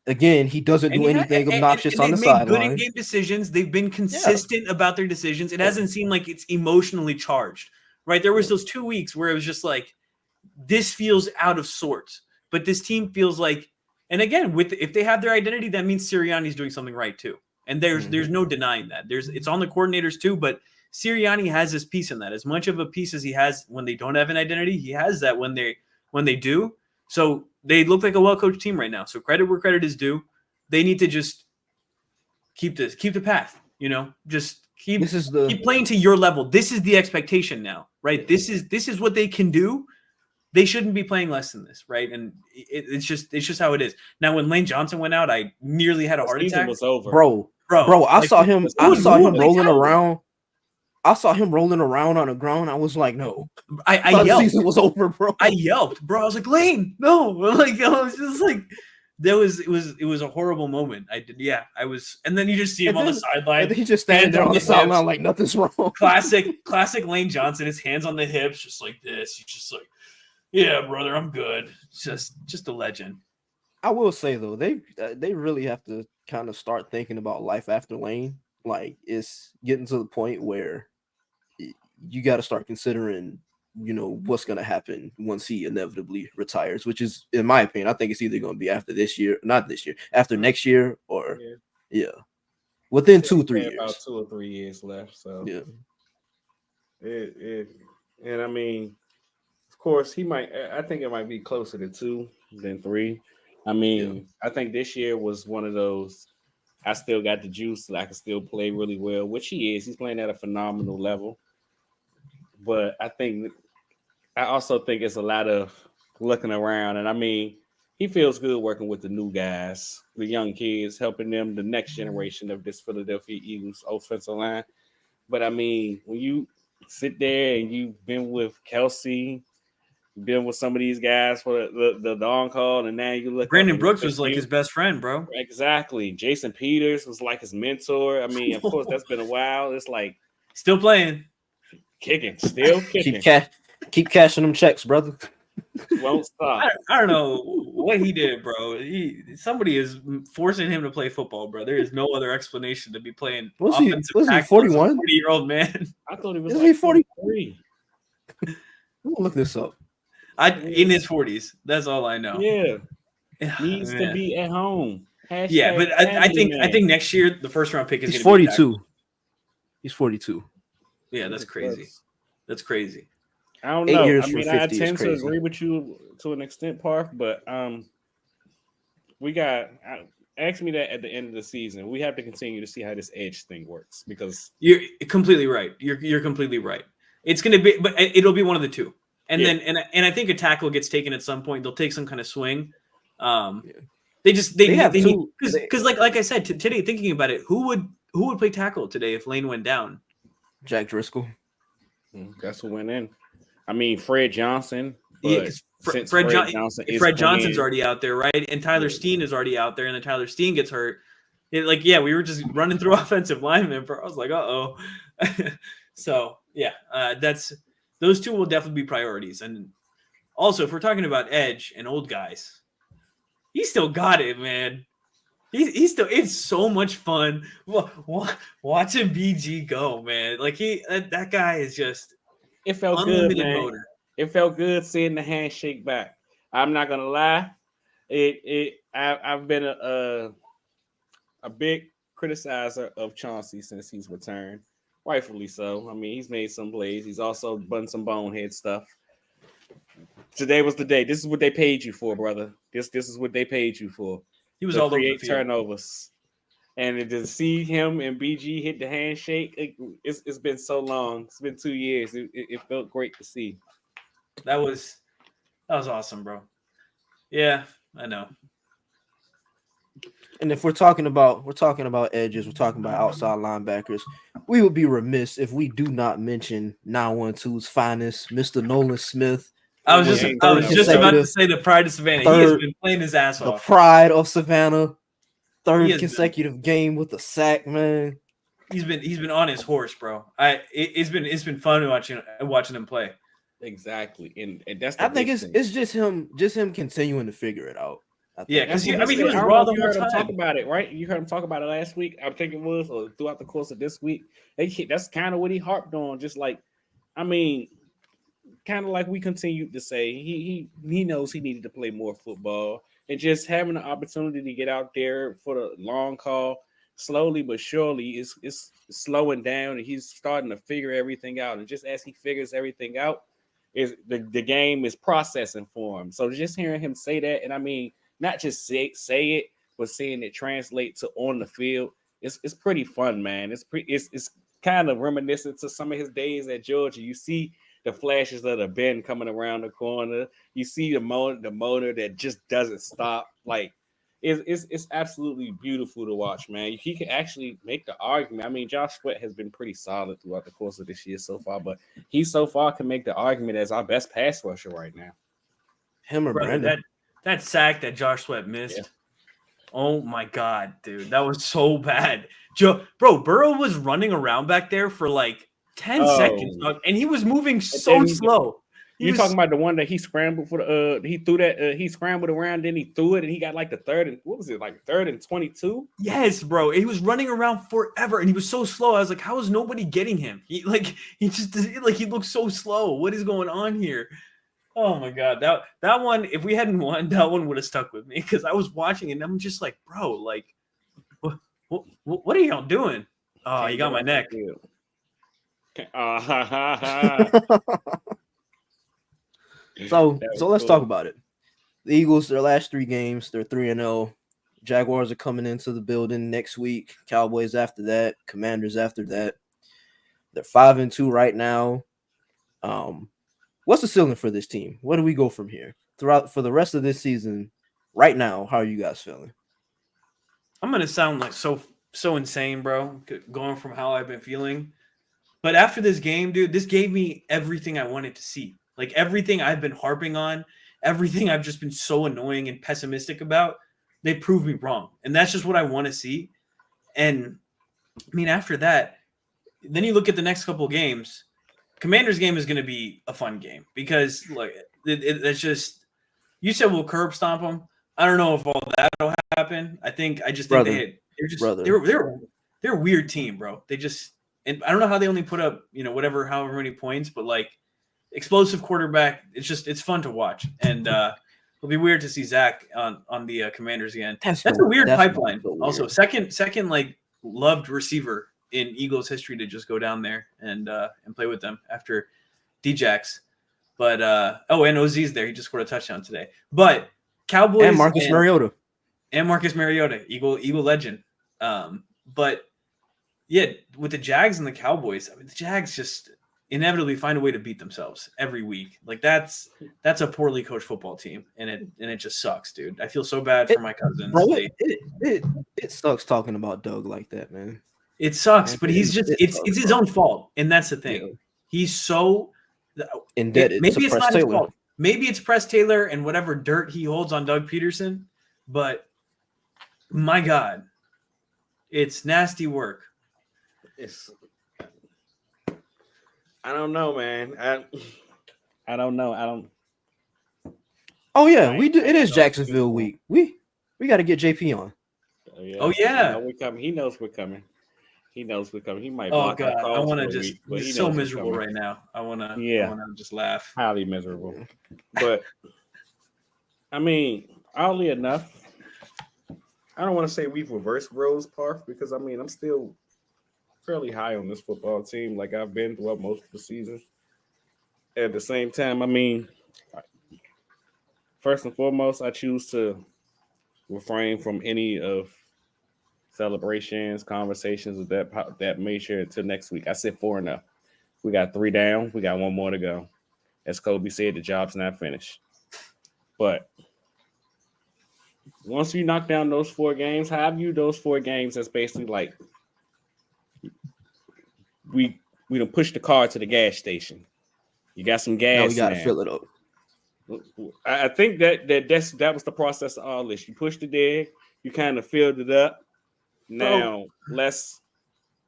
Again, he doesn't do anything obnoxious on the sideline. They've made good in-game decisions. They've been consistent about their decisions. It hasn't seemed like it's emotionally charged, right? There was those 2 weeks where it was just like, this feels out of sorts. But this team feels like, and again, if they have their identity, that means Sirianni's doing something right too. And there's no denying that. It's on the coordinators too, but Sirianni has this piece in that. As much of a piece as he has when they don't have an identity, he has that when they do. So they look like a well-coached team right now. So credit where credit is due. They need to just keep the path, just keep playing to your level. This is the expectation now, right? This is what they can do. They shouldn't be playing less than this, right? And it's just how it is. Now, when Lane Johnson went out, I nearly had a heart attack. Was over. Bro, I saw him rolling around. I saw him rolling around on the ground. I was like, no. I yelled. The season was over, bro. I yelped, bro. I was like, Lane, no. Like, I was just like, it was a horrible moment. I was, and then you just see him on the sideline. And he's just standing there on the sideline like nothing's wrong. Classic Lane Johnson. His hands on the hips, just like this. He's just like, yeah, brother, I'm good. Just a legend. I will say though, they really have to kind of start thinking about life after Lane. Like, it's getting to the point where you got to start considering, what's going to happen once he inevitably retires, which is, in my opinion, I think it's either going to be after after next year, or within 2-3 years. About 2 or 3 years left. So yeah, and I mean, of course, I think it might be closer to 2 than 3. I mean, I think this year was one of those. I still got the juice. So I can still play really well, which he is. He's playing at a phenomenal level. But I also think it's a lot of looking around. And I mean, he feels good working with the new guys, the young kids, helping them, the next generation of this Philadelphia Eagles offensive line. But I mean, when you sit there and you've been with Kelsey, been with some of these guys for the on call, and now you look. Brandon Brooks was like his best friend, bro. Exactly. Jason Peters was like his mentor. I mean, of course, that's been a while. It's like still playing, still kicking. Keep cashing them checks, brother. Won't stop. I don't know what he did, bro. Somebody is forcing him to play football, bro. There is no other explanation to be playing. Was he 41? 40-year-old man. I thought he was. Is he 43? Look this up. In his 40s. That's all I know. Yeah. Needs to be at home. Yeah, but I think next year the first round pick is going to be 42. He's 42. Yeah, that's crazy. That's crazy. I don't know. 8 years I mean, from 50 I tend is to crazy. agree with you to an extent, Parth, but we got ask me that at the end of the season. We have to continue to see how this edge thing works, because you're completely right. You're completely right. It's going to be, but it'll be one of the two. And then and I think a tackle gets taken at some point. They'll take some kind of swing. They need, because like I said today, thinking about it, who would play tackle today if Lane went down? Jack Driscoll. That's who went in. I mean, Fred Johnson. Yeah, Fred Johnson's already out there, right? And Tyler Steen is already out there, and then Tyler Steen gets hurt. We were just running through offensive linemen. I was like, uh-oh. So those two will definitely be priorities. And also, if we're talking about edge and old guys, he still got it, man. He's still. It's so much fun watching BG go, man. Like that guy is just. It felt good, man. Motor. It felt good seeing the handshake back. I'm not gonna lie. I've been a big criticizer of Chauncey since he's returned, rightfully so. I mean, he's made some plays. He's also done some bonehead stuff. Today was the day. This is what they paid you for, brother. This is what they paid you for. He was To all over the create field. turnovers. And to see him and BG hit the handshake, it's been so long. It's been 2 years. It felt great to see. That was awesome, bro. Yeah, I know. And if we're talking about edges, we're talking about outside linebackers. We would be remiss if we do not mention 912's finest, Mr. Nolan Smith. I was just about to say the pride of Savannah. He has been playing his ass off. The pride of Savannah. He Third consecutive game with a sack, man. He's been on his horse, bro. It's been fun watching him play. Exactly, and that's I think it's just him continuing to figure it out. Yeah, because he was raw raw the the whole whole time. time. Talk about it, right? You heard him talk about it last week. I think it was, or throughout the course of this week. That's kind of what he harped on. Just like, I mean, kind of like we continued to say, he knows he needed to play more football, and just having the opportunity to get out there for the long call, slowly but surely, is slowing down, and he's starting to figure everything out. And just as he figures everything out, is the game is processing for him. So just hearing him say that, and I mean, not just say it, but seeing it translate to on the field, it's pretty fun, man. It's kind of reminiscent to some of his days at Georgia. You see the flashes of the bend coming around the corner. You see the motor that just doesn't stop. Like it's absolutely beautiful to watch, man. He can actually make the argument. I mean, Josh Sweat has been pretty solid throughout the course of this year so far, but he so far can make the argument as our best pass rusher right now. Him or Brandon. That sack that Josh Sweat missed. Yeah. Oh my god, dude, that was so bad. Bro, Burrow was running around back there for like 10 seconds, and he was moving so slow. You're talking about the one that he scrambled for he threw that he scrambled around, then he threw it, and he got like the third and 22? Yes, bro. He was running around forever, and he was so slow. I was like, how is nobody getting him? He looked so slow. What is going on here? Oh my god, that one. If we hadn't won, that one would have stuck with me because I was watching and I'm just like, bro, like, what are y'all doing? Oh, you got my neck. So let's talk about it. The Eagles, their last 3 games, they're 3-0. Jaguars are coming into the building next week. Cowboys after that. Commanders after that. They're 5-2 right now. What's the ceiling for this team? Where do we go from here? For the rest of this season, right now, how are you guys feeling? I'm gonna sound like so insane, bro, going from how I've been feeling. But after this game, dude, this gave me everything I wanted to see. Like everything I've been harping on, everything I've just been so annoying and pessimistic about, they proved me wrong. And that's just what I want to see. And I mean, after that, then you look at the next couple of games. Commanders game is going to be a fun game because like it's just, you said we'll curb stomp them. I don't know if all that'll happen. I think they're a weird team, bro. They just, and I don't know how they only put up, however many points, but like explosive quarterback. It's fun to watch. And it'll be weird to see Zach on the Commanders again. That's a weird pipeline. So weird. Also, second like loved receiver in Eagles history to just go down there and play with them after Djax. But and OZ's there. He just scored a touchdown today. But Cowboys and Marcus Mariota. Eagle legend. But yeah, with the Jags and the Cowboys, I mean, the Jags just inevitably find a way to beat themselves every week. Like that's a poorly coached football team, and it just sucks, dude. I feel so bad for my cousins. Bro, it sucks talking about Doug like that, man. It sucks, but he's just it's his own fault, and that's the thing. Yeah. He's so indebted. Maybe it's not his fault. Maybe it's Press Taylor and whatever dirt he holds on Doug Peterson, but my God, it's nasty work. I don't know, man. I don't know. Oh yeah, we do. It is Jacksonville week. We got to get JP on. Oh yeah. We're coming. He knows we're coming. He might. Oh God, I want to just. He's so miserable right now. I want to just laugh. Highly miserable. But I mean, oddly enough, I don't want to say we've reversed roles, Parth, because I mean I'm still fairly high on this football team, like I've been throughout most of the season. At the same time, I mean, first and foremost, I choose to refrain from any of celebrations, conversations of that nature until next week. I said 4-0. We got 3 down. We got 1 more to go. As Kobe said, the job's not finished. But once you knock down those 4 games, how I view those 4 games as basically like we don't push the car to the gas station. You got some Now we gas gotta now. fill it up. I think that was the process of all this. You pushed it there, you kind of filled it up. Now let's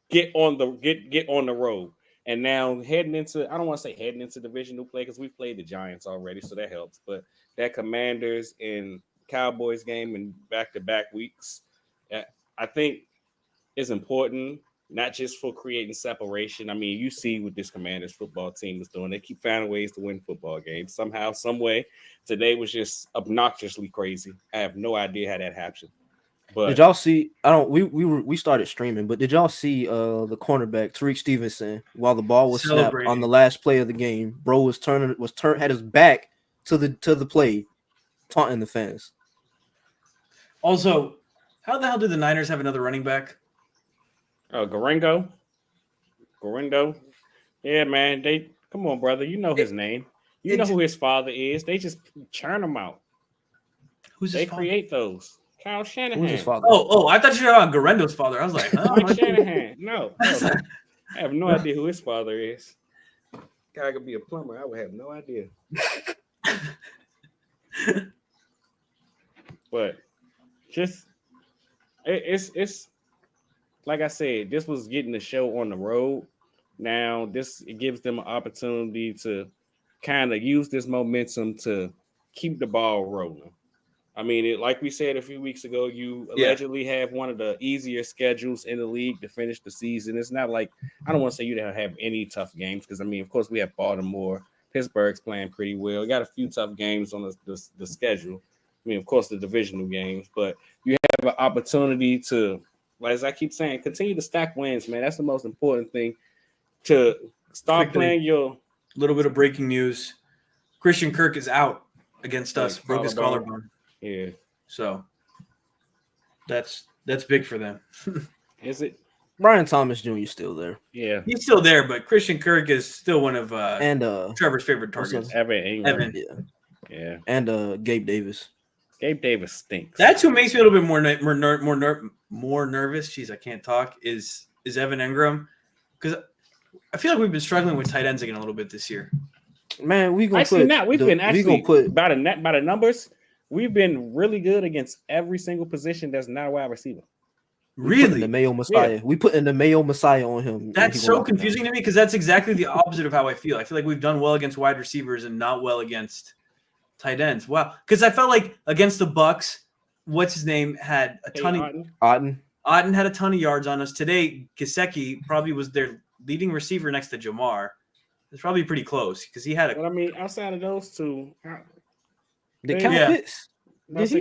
get on the road. And now heading into, I don't want to say heading into divisional play because we played the Giants already, so that helps. But that Commanders and Cowboys game in back-to-back weeks, I think is important, not just for creating separation. I mean, you see what this Commanders football team is doing. They keep finding ways to win football games somehow, some way. Today was just obnoxiously crazy. I have no idea how that happened. But did y'all see? I don't. We started streaming, but did y'all see the cornerback Tariq Stevenson while the ball was snapped on the last play of the game? Bro was had his back to the play, taunting the fans. Also, how the hell do the Niners have another running back? Gorindo. Yeah, man. They come on, brother. You know his name. You know who his father is. They just churn him out. Who's his father? Create those. Kyle Shanahan. Who's his father? Oh, I thought you were about Garendo's father. I was like, Mike Shanahan. No. I have no idea who his father is. Guy could be a plumber. I would have no idea. But just it's like I said, this was getting the show on the road. Now it gives them an opportunity to kind of use this momentum to keep the ball rolling. I mean, like we said a few weeks ago, you allegedly have one of the easier schedules in the league to finish the season. It's not like, I don't want to say you don't have any tough games because, I mean, of course, we have Baltimore. Pittsburgh's playing pretty well. We got a few tough games on the schedule. I mean, of course, the divisional games. But you have an opportunity to, as I keep saying, continue to stack wins, man. That's the most important thing. To start playing your... Little bit of breaking news. Christian Kirk is out against us. Broke his collarbone. Yeah. So that's big for them. Is it? Brian Thomas Jr. still there. Yeah. He's still there, but Christian Kirk is still one of Trevor's favorite targets. Evan. Yeah. And Gabe Davis. Gabe Davis stinks. That's who makes me a little bit more nervous. Jeez, I can't talk. Is Evan Engram, because I feel like we've been struggling with tight ends again a little bit this year. Man, we've been by the numbers. We've been really good against every single position that's not a wide receiver. Really? The Mayo Messiah. Yeah. We put in the Mayo Messiah on him. That's so confusing to me because that's exactly the opposite of how I feel. I feel like we've done well against wide receivers and not well against tight ends. Wow. Because I felt like against the Bucks, what's his name had a ton of Otten had a ton of yards on us. Today, Gesicki probably was their leading receiver next to Jamar. It's probably pretty close because he had a. But I mean, outside of those two, Kyle Pitts.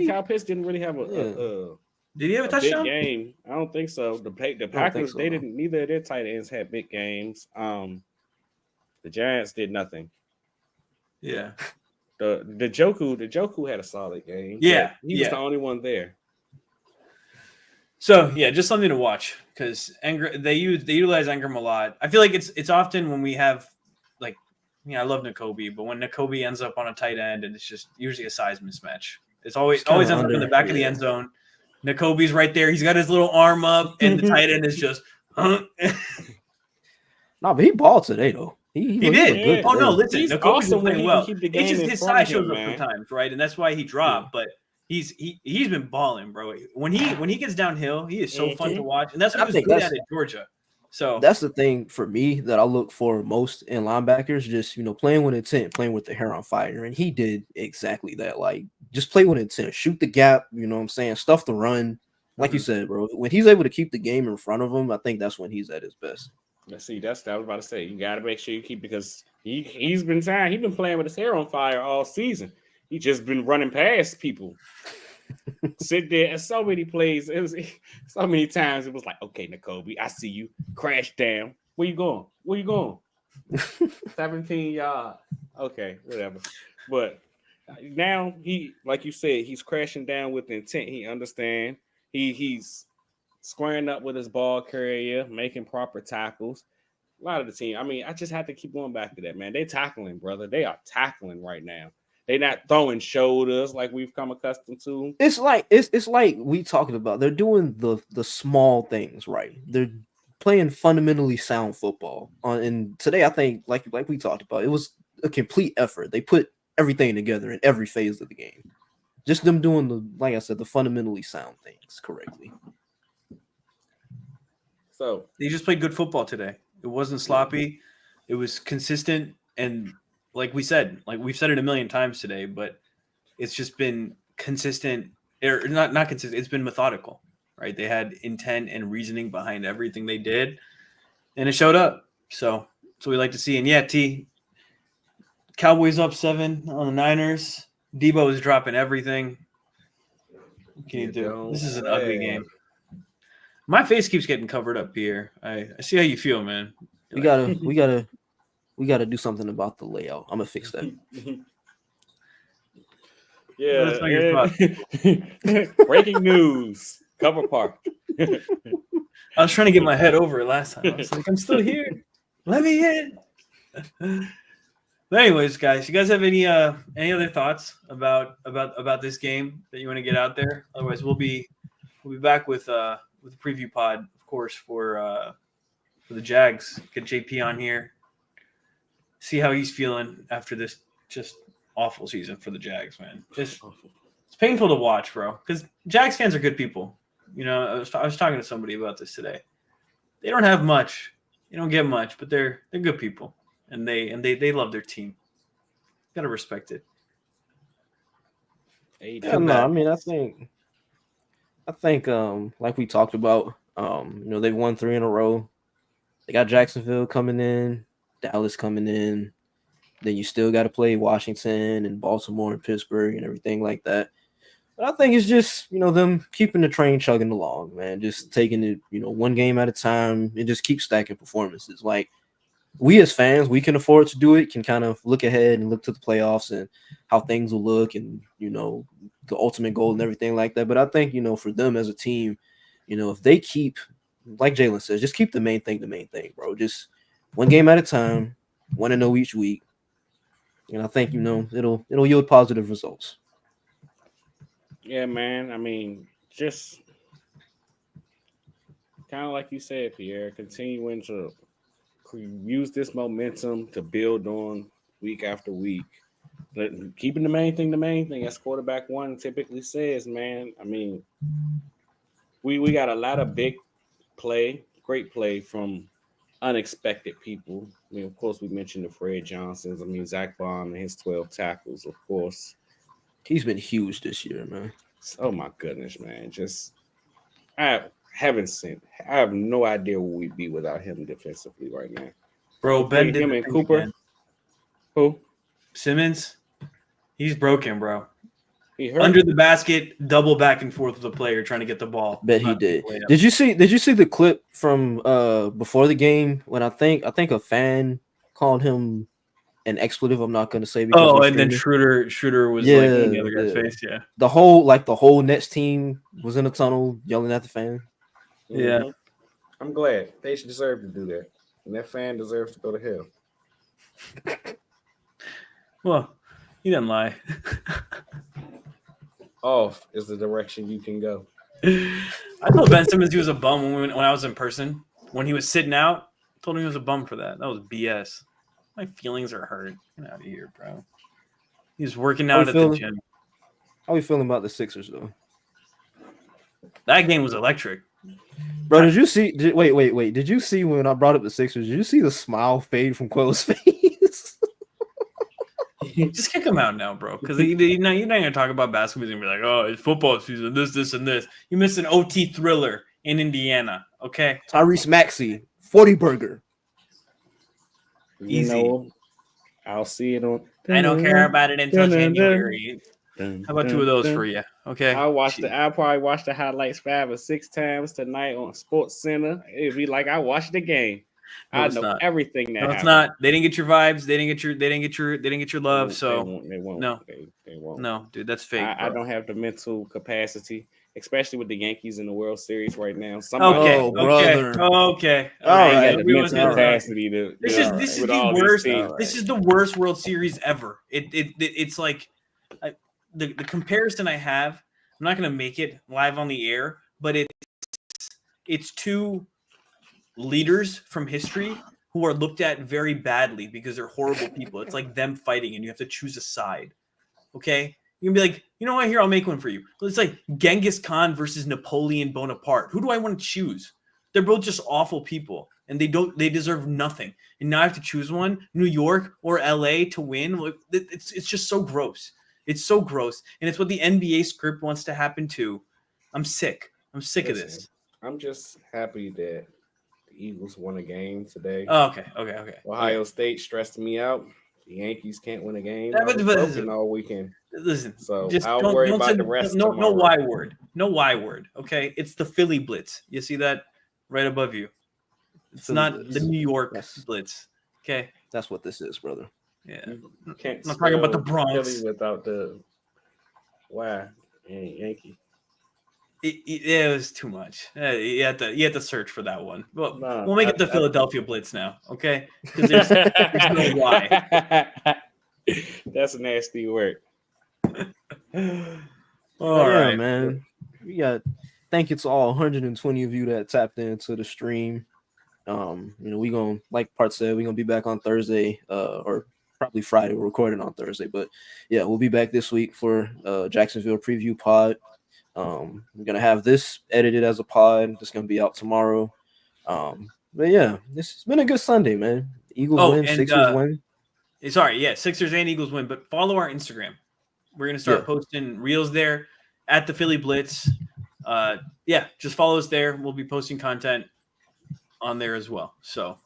Kyle Pitts didn't really have a did he have a touchdown? Big game? I don't think so. The Packers, they didn't. Neither of their tight ends had big games. The Giants did nothing. Yeah. The Joku had a solid game. Yeah, he was the only one there. So yeah, just something to watch because they utilize Engram a lot. I feel like it's often when we have like, I love Nakobe, but when Nakobe ends up on a tight end and it's just usually a size mismatch. It's always ends up in the back of the end zone. Nakobe's right there. He's got his little arm up, and the tight end is just. No, but he balled today though. He did. Oh no, listen, he's Nakobe's awesome playing well. It's just his size shows up sometimes, right? And that's why he dropped. But he's been balling, bro. When he gets downhill, he is so fun to watch, and that's what he was good at Georgia. So that's the thing for me that I look for most in linebackers, just playing with intent, playing with the hair on fire, and he did exactly that. Like, just play with intent, shoot the gap. You know what I'm saying? Stuff the run, like you said, bro. When he's able to keep the game in front of him, I think that's when he's at his best. Let's see. That's what I was about to say. You got to make sure you keep because he's been playing with his hair on fire all season. He just been running past people. Sit there and so many plays. It was so many times. It was like, okay, N'Kobe, I see you. Crash down. Where you going? 17 yards. Okay, whatever. But now he, like you said, he's crashing down with intent. He understands. He's squaring up with his ball carrier, making proper tackles. A lot of the team. I mean, I just have to keep going back to that, man. They tackling, brother. They are tackling right now. They're not throwing shoulders like we've come accustomed to. It's like we talking about. They're doing the small things right. They're playing fundamentally sound football. And today, I think, like we talked about, it was a complete effort. They put everything together in every phase of the game. Just them doing like I said, the fundamentally sound things correctly. So they just played good football today. It wasn't sloppy. It was consistent, and like we've said it a million times today, but it's just been consistent, or not consistent. It's been methodical, right? They had intent and reasoning behind everything they did, and it showed up. So we like to see. And yeah, Cowboys up 7 on the Niners. Debo is dropping everything. What can you do? This is an ugly game. My face keeps getting covered up, Pierre. I see how you feel, man. We gotta do something about the layout. I'm gonna fix that. Yeah. Breaking news. Cover Parth. I was trying to get my head over it last time. I was like, I'm still here. Let me in. But anyways, guys, you guys have any other thoughts about this game that you want to get out there? Otherwise, we'll be back with a preview pod, of course, for the Jags. Get JP on here. See how he's feeling after this just awful season for the Jags, man. It's painful to watch, bro, because Jags fans are good people. You know, I was talking to somebody about this today. They don't have much. They don't get much, but they're good people, and they love their team. Gotta respect it. Yeah, no, I mean, I think like we talked about, they've won 3 in a row. They got Jacksonville coming in, Dallas coming in. Then you still got to play Washington and Baltimore and Pittsburgh and everything like that. But I think it's just, them keeping the train chugging along, man. Just taking it, one game at a time and just keep stacking performances. Like, we as fans, we can afford to do it, can kind of look ahead and look to the playoffs and how things will look and, the ultimate goal and everything like that. But I think, for them as a team, if they keep, like Jalen says, just keep the main thing, bro. Just one game at a time, 1-0 each week. And I think, it'll yield positive results. Yeah, man. I mean, just kind of like you said, Pierre, continuing to use this momentum to build on week after week. Keeping the main thing, as quarterback one typically says, man. I mean, we got a lot of big play, great play from unexpected people. I mean, of course, we mentioned the Fred Johnsons. I mean, Zach Bond and his 12 tackles, of course. He's been huge this year, man. Oh, my goodness, man. I have no idea where we'd be without him defensively right now. Bro, Ben him and Cooper. Again. Who? Simmons. He's broken, bro. He hurt. Under the basket, double back and forth with the player trying to get the ball. Bet he did. Did you see the clip from before the game when I think a fan called him an expletive? I'm not going to say. Because and then Schroeder was like in the other guy's face. Yeah. The whole Nets team was in a tunnel yelling at the fan. Yeah. Mm-hmm. I'm glad. They should deserve to do that. And that fan deserves to go to hell. Well, he didn't lie. Off is the direction you can go. I told Ben Simmons he was a bum when I was in person. When he was sitting out, I told him he was a bum for that. That was BS. My feelings are hurt. Get out of here, bro. He's working out at the gym. How are you feeling about the Sixers, though? That game was electric. Bro, did you see? Wait. Did you see when I brought up the Sixers? Did you see the smile fade from Quell's face? Just kick him out now, bro. Because you're not going to talk about basketball and be like, oh, it's football season, this, and this. You missed an OT thriller in Indiana, okay? Tyrese Maxey, 40 burger. Easy. I'll see it on. I don't care about it until January. How about two of those for you? Okay. I'll probably watch the highlights 5 or 6 times tonight on Sports Center. It'd be like I watched the game. No, I it's know not. everything that No, it's happened. not. They didn't get your vibes. They didn't get your love. So They won't. no. They won't. No, dude, that's fake. I don't have the mental capacity, especially with the Yankees in the World Series right now. Okay, brother. Okay. All I ain't right. got the mental capacity to. This is with the all these worst. teams. This is the worst World Series ever. It's like the comparison I have. I'm not gonna make it live on the air, but it's two leaders from history who are looked at very badly because they're horrible people. It's like them fighting, and you have to choose a side. Okay, you can be like, you know what? Here, I'll make one for you. It's like Genghis Khan versus Napoleon Bonaparte. Who do I want to choose? They're both just awful people, and they deserve nothing. And now I have to choose one: New York or LA to win. It's just so gross. It's so gross, and it's what the NBA script wants to happen too. I'm sick. I'm sick of this. I'm just happy that the Eagles won a game today. Oh, okay. Ohio State stressed me out. The Yankees can't win a game. Yeah, I was broken all weekend. Listen, So just I'll worry about the rest. No Y word. No Y word. Okay, it's the Philly Blitz. You see that right above you? It's Philly not Blitz. the New York Blitz. Okay, that's what this is, brother. Yeah, you can't. I'm not talking about the Bronx Philly without the Y and Yankee. It was too much. You had to search for that one. Well, we'll make it the Philadelphia Blitz now, okay? Because there's no Y. That's a nasty word. All right, man. We got. Thank you to all 120 of you that tapped into the stream. We gonna, like Parth said, we're gonna be back on Thursday, or probably Friday. We're recording on Thursday, but yeah, we'll be back this week for Jacksonville preview pod. We're gonna have this edited as a pod. It's gonna be out tomorrow. But yeah, this has been a good Sunday, man. Eagles win, Sixers win. Sorry, yeah, Sixers and Eagles win. But follow our Instagram. We're gonna start posting reels there at the Philly Blitz. Just follow us there. We'll be posting content on there as well. So,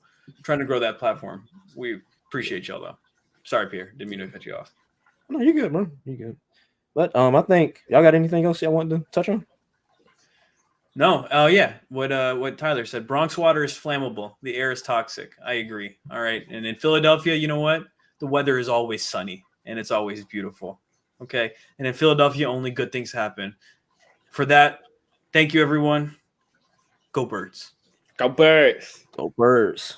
trying to grow that platform. We appreciate y'all though. Sorry, Pierre, didn't mean to cut you off. No, you're good, man. You're good. But I think y'all got anything else y'all want to touch on? No. Oh yeah. What Tyler said. Bronx water is flammable. The air is toxic. I agree. All right. And in Philadelphia, you know what? The weather is always sunny and it's always beautiful. Okay. And in Philadelphia, only good things happen. For that, thank you, everyone. Go Birds. Go Birds. Go Birds.